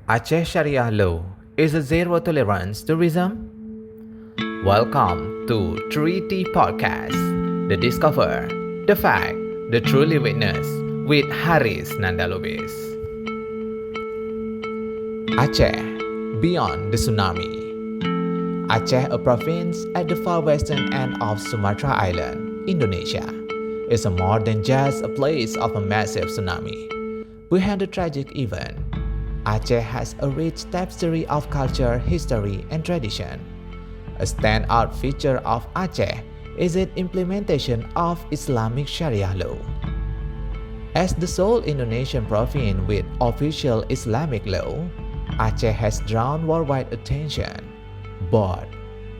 Aceh Sharia law is a zero tolerance tourism. Welcome to 3T Podcast, the Discover, the Fact, the Truly Witness with Haris Nandalubis. Aceh, beyond the tsunami. Aceh, a province at the far western end of Sumatra Island, Indonesia, is more than just a place of a massive tsunami. Behind the tragic event, Aceh has a rich tapestry of culture, history, and tradition. A standout feature of Aceh is its implementation of Islamic Sharia law. As the sole Indonesian province with official Islamic law, Aceh has drawn worldwide attention. But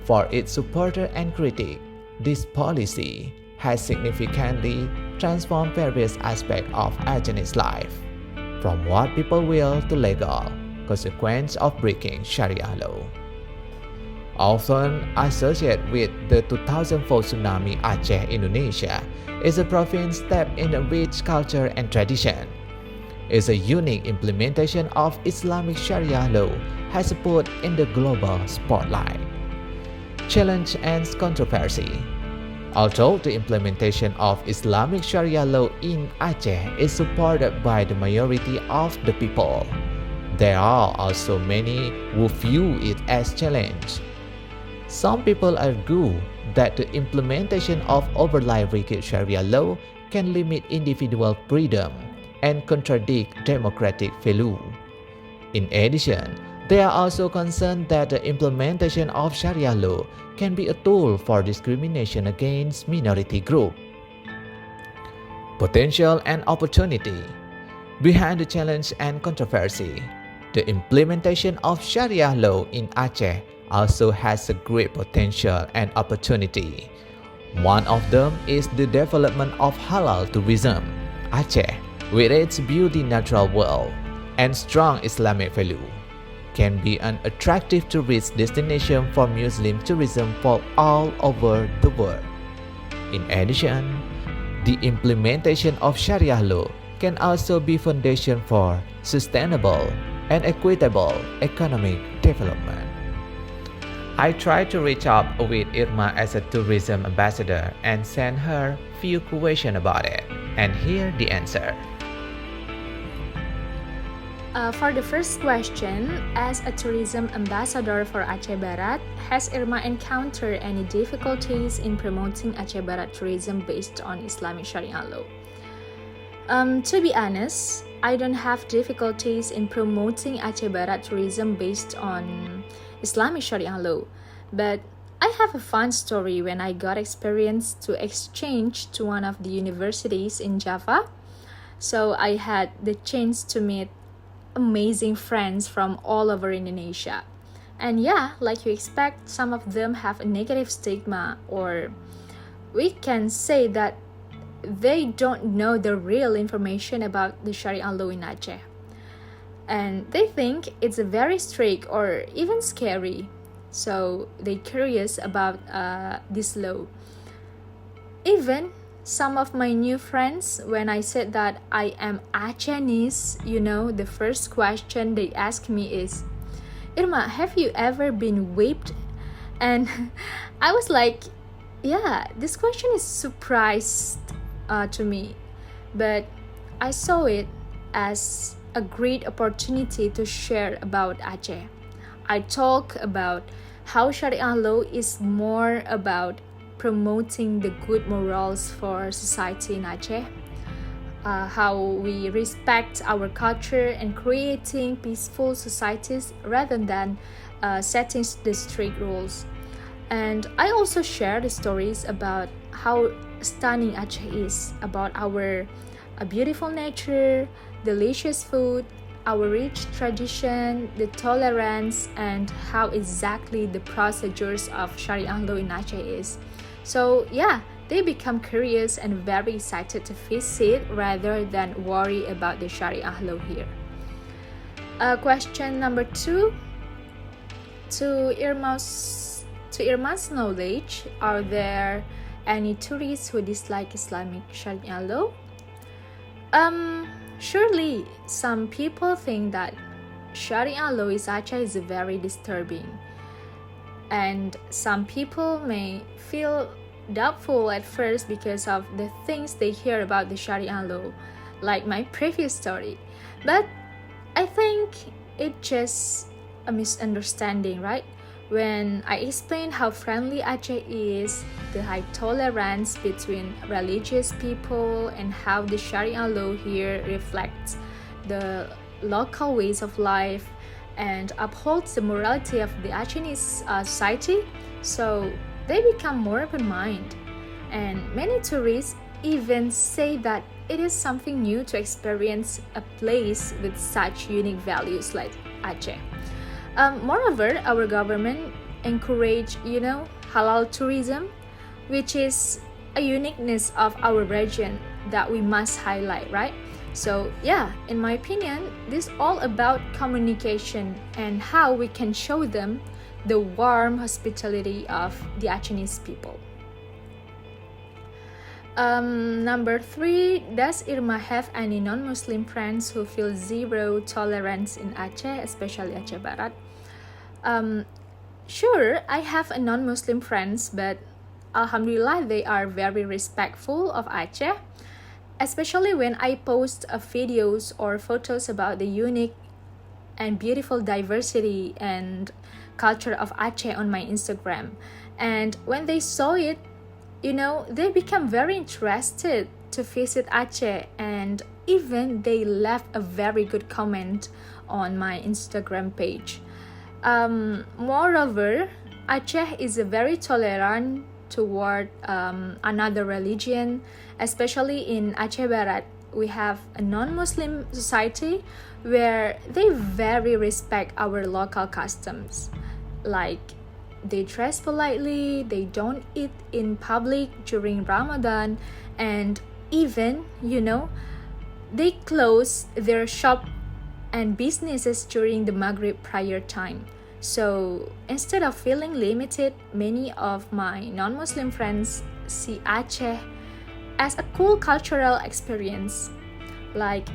for its supporter and critic, this policy has significantly transformed various aspects of Acehnese life, from what people will to legal consequence of breaking Sharia law. Often associated with the 2004 tsunami, Aceh, Indonesia, is a province steeped in a rich culture and tradition. Its a unique implementation of Islamic Sharia law has put in the global spotlight. Challenge and controversy. Although the implementation of Islamic Sharia law in Aceh is supported by the majority of the people, there are also many who view it as challenge. Some people argue that the implementation of overly rigid Sharia law can limit individual freedom and contradict democratic value. In addition, they are also concerned that the implementation of Sharia law can be a tool for discrimination against minority groups. Potential and opportunity. Behind the challenge and controversy, the implementation of Sharia law in Aceh also has a great potential and opportunity. One of them is the development of halal tourism. Aceh, with its beauty natural world and strong Islamic value, can be an attractive tourist destination for Muslim tourism from all over the world. In addition, the implementation of Sharia law can also be foundation for sustainable and equitable economic development. I tried to reach out with Irma as a tourism ambassador and sent her few questions about it, and here the answer. For the first question, as a tourism ambassador for Aceh Barat, has Irma encountered any difficulties in promoting Aceh Barat tourism based on Islamic Sharia law? To be honest, I don't have difficulties in promoting Aceh Barat tourism based on Islamic Sharia law, but I have a fun story when I got experience to exchange to one of the universities in Java. So I had the chance to meet amazing friends from all over Indonesia. And yeah, like you expect, some of them have a negative stigma, or we can say that they don't know the real information about the Sharia law in Aceh. And they think it's very strict or even scary. So they're curious about this law. Even some of my new friends, when I said that I am Acehnese, the first question they ask me is, Irma, have you ever been raped? And I was like, yeah, this question is surprised to me. But I saw it as a great opportunity to share about Aceh. I talk about how Sharia law is more about promoting the good morals for society in Aceh, how we respect our culture and creating peaceful societies rather than setting the strict rules. And I also share the stories about how stunning Aceh is, about our beautiful nature, delicious food, our rich tradition, the tolerance, and how exactly the procedures of Sharia law in Aceh is. So yeah, they become curious and very excited to visit rather than worry about the Sharia law here. Question number 2. To Irma's knowledge, are there any tourists who dislike Islamic Sharia law? Surely some people think that Sharia law in Aceh is very disturbing, and some people may feel doubtful at first because of the things they hear about the Sharia law, like my previous story. But I think it's just a misunderstanding, right? When I explain how friendly Aceh is, the high tolerance between religious people, and how the Sharia law here reflects the local ways of life and upholds the morality of the Acehnese society, so they become more open-minded. And many tourists even say that it is something new to experience a place with such unique values like Aceh. Moreover, our government encourage, halal tourism, which is a uniqueness of our region that we must highlight, right? So yeah, in my opinion, this is all about communication and how we can show them the warm hospitality of the Acehnese people. Number 3, does Irma have any non-Muslim friends who feel zero tolerance in Aceh, especially Aceh Barat? Sure, I have a non-Muslim friends, but Alhamdulillah, they are very respectful of Aceh, especially when I post videos or photos about the unique and beautiful diversity and culture of Aceh on my Instagram. And when they saw it, they become very interested to visit Aceh, and even they left a very good comment on my Instagram page. Moreover, Aceh is a very tolerant toward another religion, especially in Aceh Barat. We have a non-Muslim society where they very respect our local customs, like they dress politely, they don't eat in public during Ramadan, and even, they close their shop and businesses during the Maghrib prayer time. So instead of feeling limited, many of my non-Muslim friends see Aceh as a cool cultural experience. Like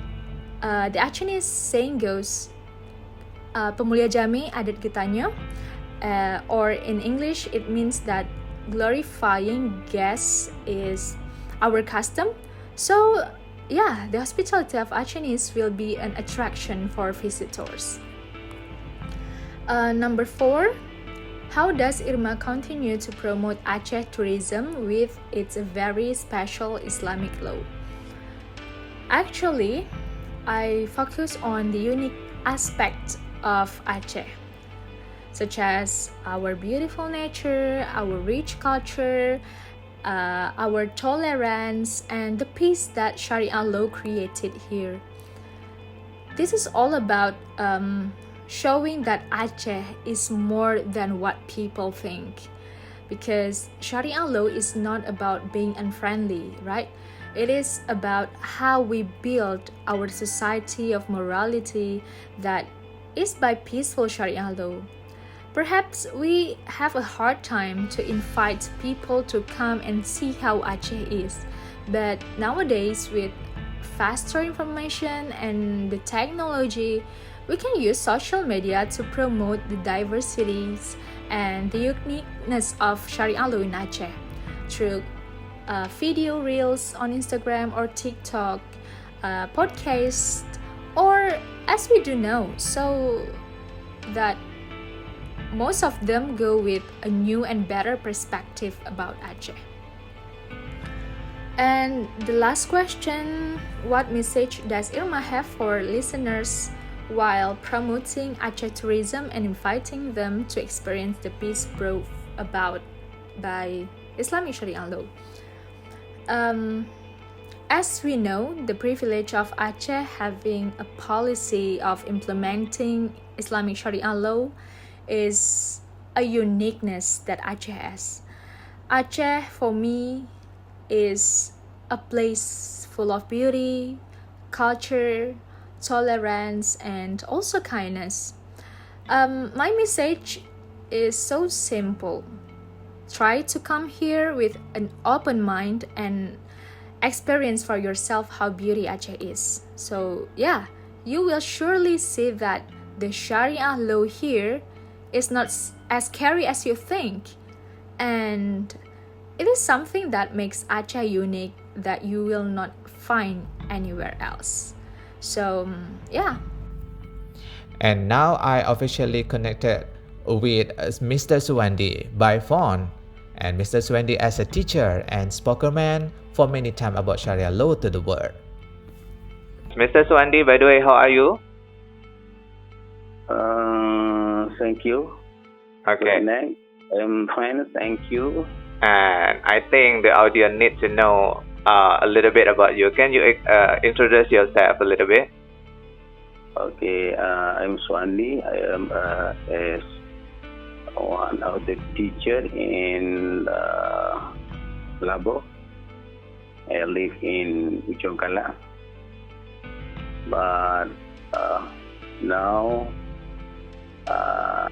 the Acehnese saying goes, Pemulia Jami adat kitanya, or in English it means that glorifying guests is our custom. So yeah, the hospitality of Acehnese will be an attraction for visitors. Number 4, how does Irma continue to promote Aceh tourism with its very special Islamic law? Actually, I focus on the unique aspects of Aceh, such as our beautiful nature, our rich culture, our tolerance, and the peace that Sharia law created here. This is all about showing that Aceh is more than what people think, because Sharia law is not about being unfriendly, right? It is about how we build our society of morality that is by peaceful Sharia law. Perhaps we have a hard time to invite people to come and see how Aceh is, but nowadays with faster information and the technology, we can use social media to promote the diversities and the uniqueness of Sharia law in Aceh through video reels on Instagram or TikTok, podcast, or as we do know, so that most of them go with a new and better perspective about Aceh. And the last question, what message does Irma have for listeners while promoting Aceh tourism and inviting them to experience the peace brought about by Islamic Sharia law? As we know, the privilege of Aceh having a policy of implementing Islamic Sharia law is a uniqueness that Aceh has. Aceh, for me, is a place full of beauty, culture, tolerance, and also kindness. My message is so simple. Try to come here with an open mind and experience for yourself how beauty Aceh is. So yeah, you will surely see that the Sharia law here is not as scary as you think, and it is something that makes Aceh unique that you will not find anywhere else. So, yeah. And now I officially connected with Mr. Suwandi by phone. And Mr. Suwandi as a teacher and spokesman for many time about Sharia law to the world. Mr. Suwandi, by the way, how are you? Thank you. Okay. I'm fine, thank you. And I think the audience needs to know a little bit about you. Can you introduce yourself a little bit? Okay, I'm Swandi. I am as one of the teacher in Labo. I live in Ujongkala. But now I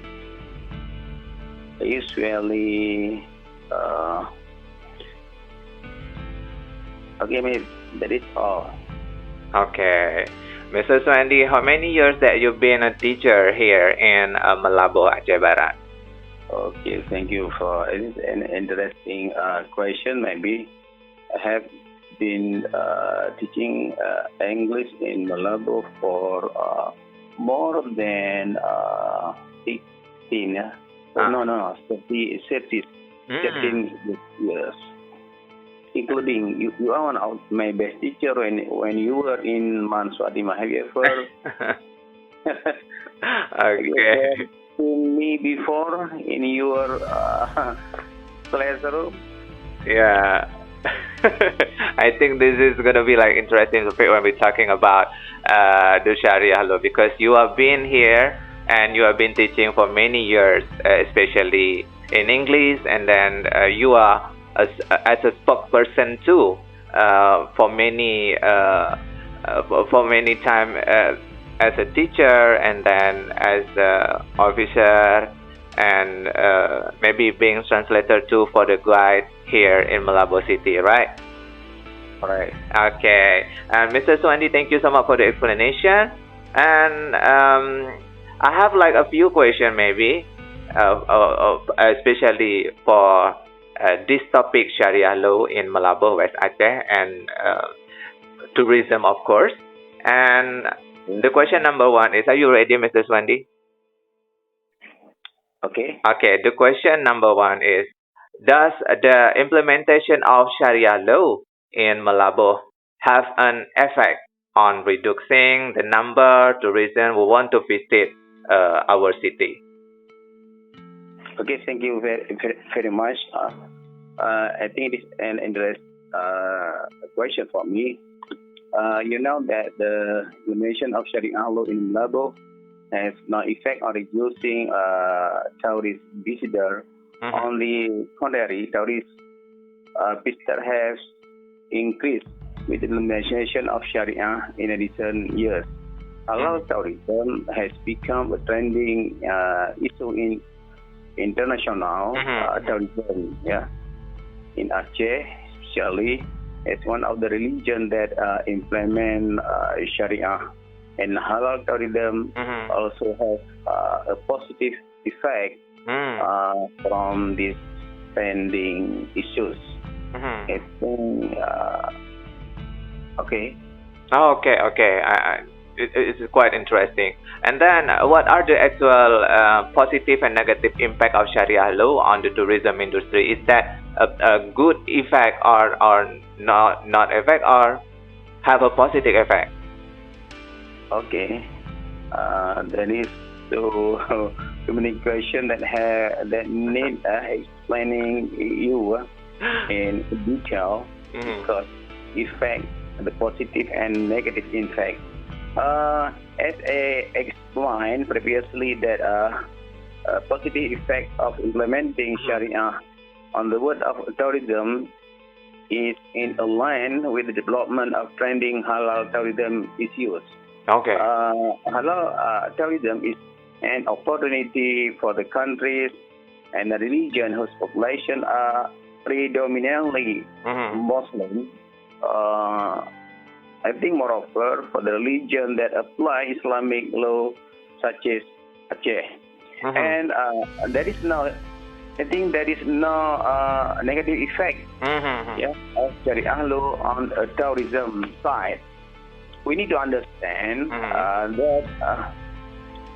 usually okay, maybe that is all. Okay. Mr. Swandi, how many years that you've been a teacher here in Malabo, Aceh Barat? Okay, thank you for an interesting question. Maybe I have been teaching English in Malabo for more than 16. No, 13 years. Including you are one of my best teacher when you were in Manswadima. Have you ever okay. seen me before in your classroom? Yeah. I think this is gonna be like interesting topic when we're talking about the Sharia law, because you have been here and you have been teaching for many years, especially in English, and then you are as a spokesperson too for many time as a teacher, and then as a officer, and maybe being translator too for the guide here in Malabo City, right? Right. Okay. And Mr. Swandi, thank you so much for the explanation. And I have like a few questions maybe, especially for this topic, Sharia law in Malabo, West Aceh, and tourism, of course. And the question number one is, are you ready, Mr. Swandi? Okay. Okay, the question number one is, does the implementation of Sharia law in Malabo have an effect on reducing the number of tourists who want to visit our city? Okay, thank you very much. I think it is an interesting question for me. You know that the implementation of Sharia law in Malabo has no effect on reducing tourist visitors. On the contrary, tourist visitors have increased with the implementation of Sharia in recent years. Halal tourism has become a trending issue in international tourism. Yeah, in Aceh, especially as one of the religions that implement Sharia, and halal tourism also has a positive effect from these pending issues. I think, okay. Oh, okay. It's quite interesting. And then, what are the actual positive and negative impact of Sharia law on the tourism industry? Is that a good effect or not effect, or have a positive effect? Okay, there is too many questions that need explaining you in detail, because effect, the positive and negative impact. As I explained previously, that a positive effect of implementing Sharia on the world of tourism is in line with the development of trending halal tourism issues. Okay. Halal tourism is an opportunity for the countries and the region whose population are predominantly Muslim. I think, moreover, for the religion that apply Islamic law such as Aceh. And there is no, I think there is no negative effect of Sharia law on the tourism side. We need to understand that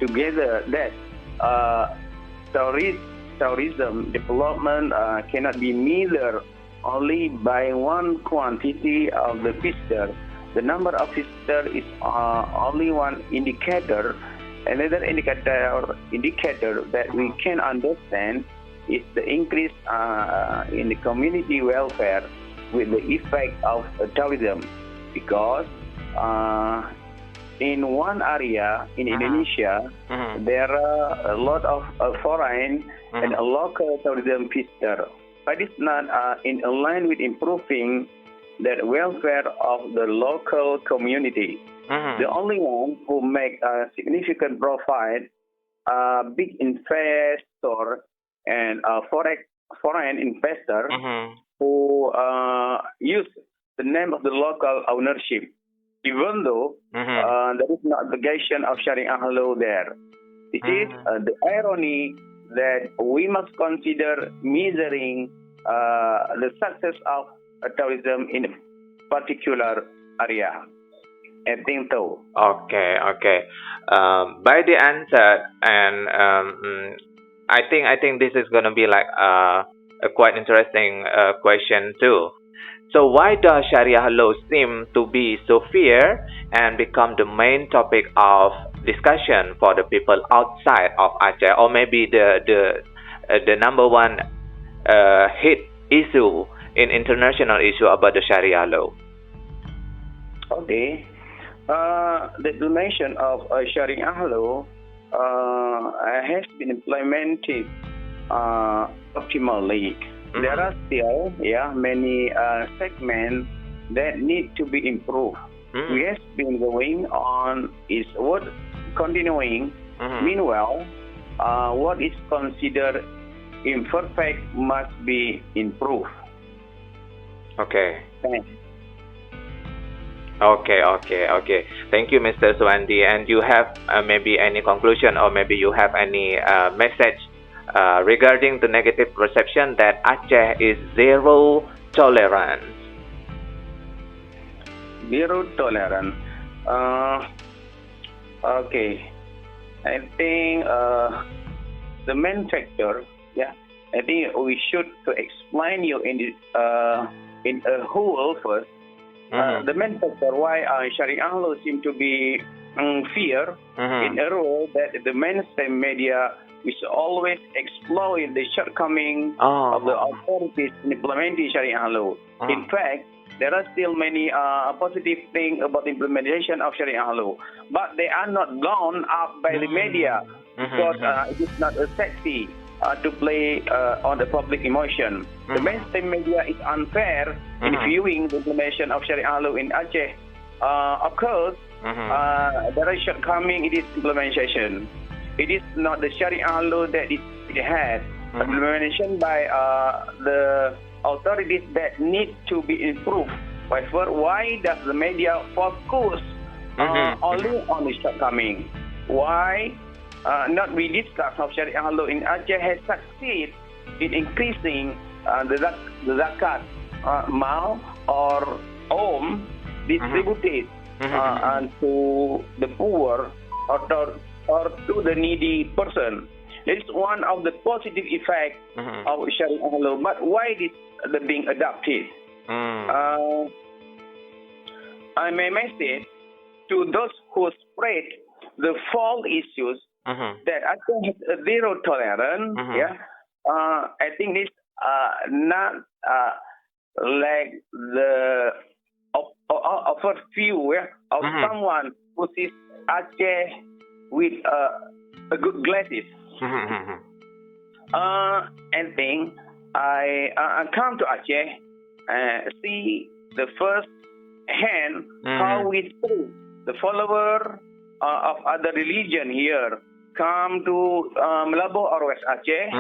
together that tourism development cannot be measured only by one quantity of the visitor. The number of visitors is only one indicator. Another indicator that we can understand is the increase in the community welfare with the effect of tourism, because in one area in Indonesia there are a lot of foreign and local tourism visitors, but it's not in line with improving the welfare of the local community. The only one who make a significant profit, big investor and foreign investor who use the name of the local ownership, even though there is no obligation of Sharia law there. This is the irony that we must consider measuring the success of tourism in a particular area. I think so. Okay. By the answer, and I think this is gonna be like a quite interesting question too. So why does Sharia law seem to be so fair and become the main topic of discussion for the people outside of Aceh, or maybe the number one hit issue in international issue about the Sharia law? Okay. The donation of Sharia law has been implemented optimally. There are still many segments that need to be improved. We have been going on is what continuing. Meanwhile, what is considered imperfect must be improved. Okay. Thanks. Okay. Thank you, Mr. Suwandi. And you have maybe any conclusion, or maybe you have any message regarding the negative perception that Aceh is zero tolerance? Zero tolerance. Okay. I think the main factor, I think we should to explain you in a whole first. The main factor why Sharia law seem to be fear in a role that the mainstream media is always exploit the shortcoming of the authorities in implementing Sharia law. In fact, there are still many positive things about the implementation of Sharia law, but they are not blown up by the media because it is not sexy to play on the public emotion. The mainstream media is unfair in viewing the implementation of Sharia law in Aceh. Of course, there is shortcoming in its implementation. It is not the Sharia law that it has. Implementation by the authorities that need to be improved. However, why does the media focus only on the shortcoming? Why not we discuss how Sharia law in Aceh has succeeded in increasing the zakat mal or distributed to the poor or to the needy person. It's one of the positive effects of Sharia law. But why is it being adopted? I may message to those who spread the false issues that Aceh has a zero tolerance. I think this not like the overview of someone who sees Aceh with a good glasses. And think I come to Aceh and see the first hand how we treat the follower of other religion here come to Melabo or West Aceh,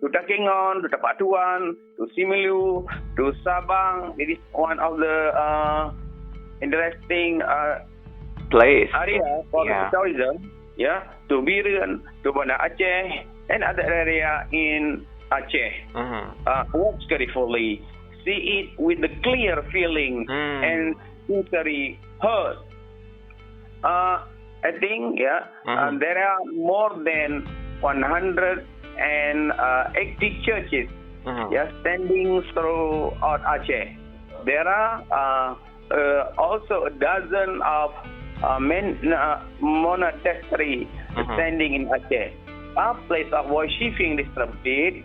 to Takengon, to Tapatuan, to Similu, to Sabang. It is one of the interesting place area for tourism. to Biren, to Banda Aceh, and other area in Aceh. Watch carefully, see it with the clear feeling and sincerely heard. I think there are more than 180 churches standing throughout Aceh. There are also a dozen of monasteries standing in Aceh. A place of worshiping disrupted,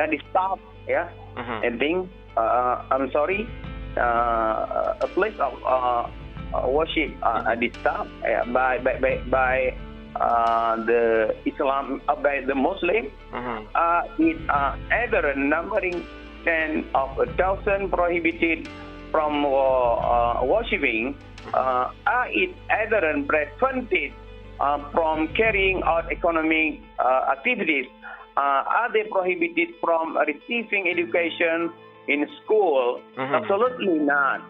disturbed, I think, I'm sorry, a place of worship disturbed by the Islam, by the Muslim. It either numbering 10 of 1,000 prohibited from worshiping, it either prevented from carrying out economic activities, are they prohibited from receiving education in school? Absolutely not.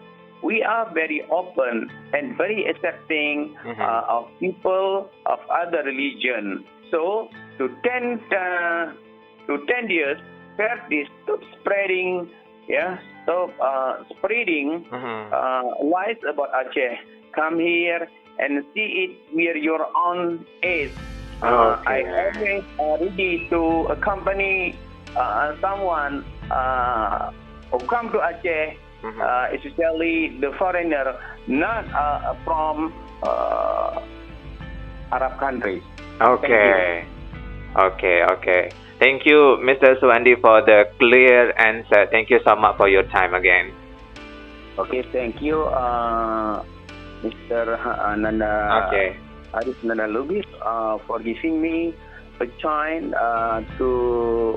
We are very open and very accepting of people of other religion. So to 10 years, this stop spreading, stop spreading lies about Aceh. Come here and see it with your own eyes. I always ready to accompany someone who come to Aceh, especially the foreigner, not from Arab countries. Okay. Thank you, Mr. Suwandi, for the clear answer. Thank you so much for your time again. Okay, thank you, Mr. Nanda. Arif Nanda Lubis, for giving me a chance to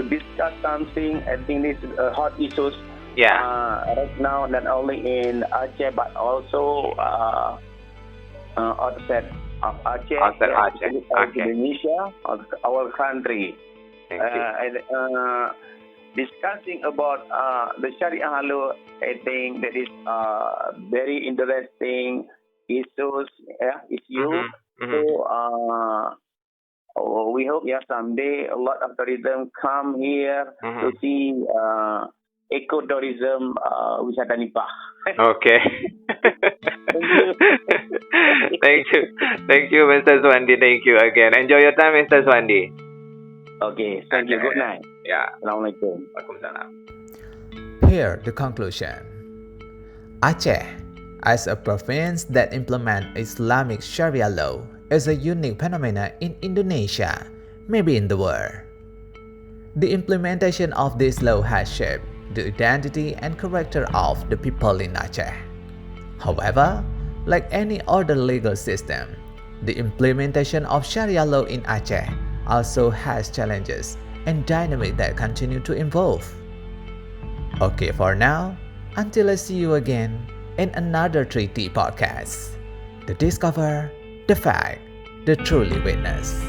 discuss something. I think this is hot issues. Right now, not only in Aceh but also outside of Aceh, Indonesia, our country. Discussing about the Sharia law, I think that is very interesting issue. So we hope someday a lot of tourism come here to see eco-tourism wisata Nipah. Okay. Thank you, Mr. Suwandi. Thank you again. Enjoy your time, Mr. Suwandi. Okay, thank you. Good night. Assalamualaikum. Waalaikumsalam. Here the conclusion. Aceh, as a province that implements Islamic Sharia law, is a unique phenomenon in Indonesia, maybe in the world. The implementation of this law has shaped the identity and character of the people in Aceh. However, like any other legal system, the implementation of Sharia law in Aceh also has challenges and dynamics that continue to evolve. Okay, for now, until I see you again in another 3T podcast, the Discover, the Fact, the Truly Witness.